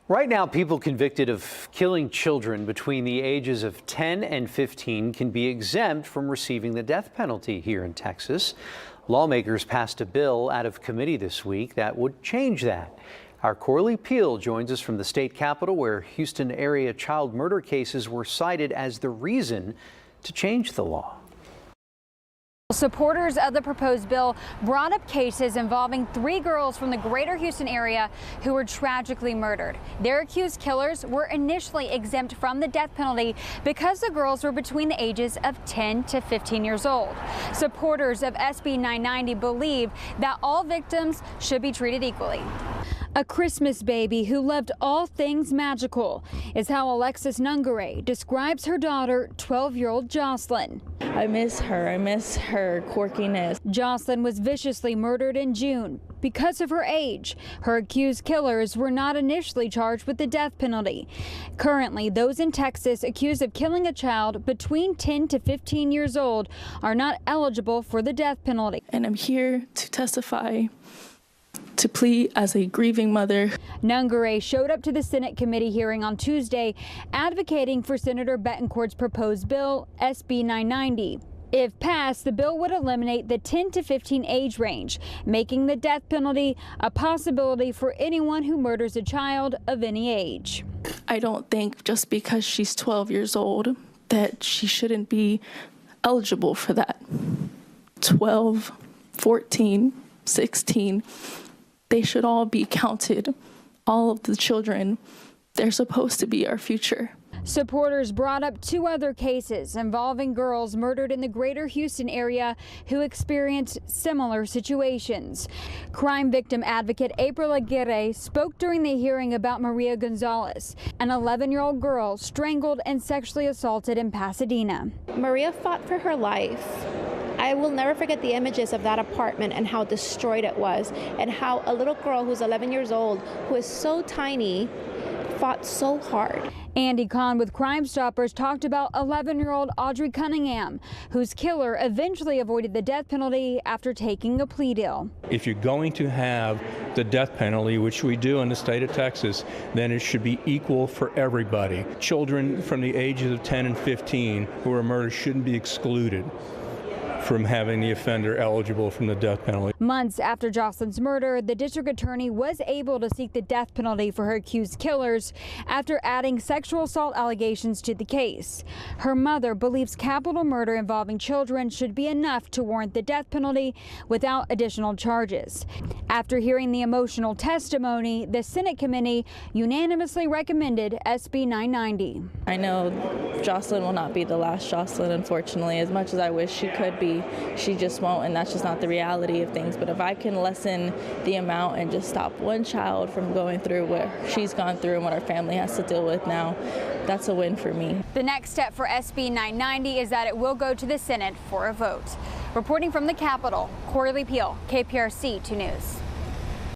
Right now, people convicted of killing children between the ages of 10 and 15 can be exempt from receiving the death penalty here in Texas. Lawmakers passed a bill out of committee this week that would change that. Our Corley Peel joins us from the state capitol, where Houston area child murder cases were cited as the reason to change the law. Supporters of the proposed bill brought up cases involving 3 girls from the greater Houston area who were tragically murdered. Their accused killers were initially exempt from the death penalty because the girls were between the ages of 10 to 15 years old. Supporters of SB 990 believe that all victims should be treated equally. A Christmas baby who loved all things magical is how Alexis Nungare describes her daughter, 12-year-old Jocelyn. I miss her. I miss her quirkiness. Jocelyn was viciously murdered in June. Because of her age, her accused killers were not initially charged with the death penalty. Currently, those in Texas accused of killing a child between 10 to 15 years old are not eligible for the death penalty. And I'm here to testify, to plead as a grieving mother. Nungare showed up to the Senate committee hearing on Tuesday, advocating for Senator Betancourt's proposed bill, SB 990. If passed, the bill would eliminate the 10 to 15 age range, making the death penalty a possibility for anyone who murders a child of any age. I don't think just because she's 12 years old that she shouldn't be eligible for that. 12, 14, 16. They should all be counted. All of the children, they're supposed to be our future. Supporters brought up 2 other cases involving girls murdered in the greater Houston area who experienced similar situations. Crime victim advocate April Aguirre spoke during the hearing about Maria Gonzalez, an 11-year-old girl strangled and sexually assaulted in Pasadena. Maria fought for her life. I will never forget the images of that apartment and how destroyed it was, and how a little girl who's 11 years old, who is so tiny, fought so hard. Andy Kahn with Crime Stoppers talked about 11-year-old Audrey Cunningham, whose killer eventually avoided the death penalty after taking a plea deal. If you're going to have the death penalty, which we do in the state of Texas, then it should be equal for everybody. Children from the ages of 10 and 15 who are murdered shouldn't be excluded from having the offender eligible from the death penalty. Months after Jocelyn's murder, the district attorney was able to seek the death penalty for her accused killers after adding sexual assault allegations to the case. Her mother believes capital murder involving children should be enough to warrant the death penalty without additional charges. After hearing the emotional testimony, the Senate committee unanimously recommended SB 990. I know Jocelyn will not be the last Jocelyn, unfortunately. As much as I wish she could be, she just won't, and that's just not the reality of things. But if I can lessen the amount and just stop one child from going through what she's gone through and what our family has to deal with now, that's a win for me. The next step for SB 990 is that it will go to the Senate for a vote. Reporting from the Capitol, Corley Peel, KPRC 2 News.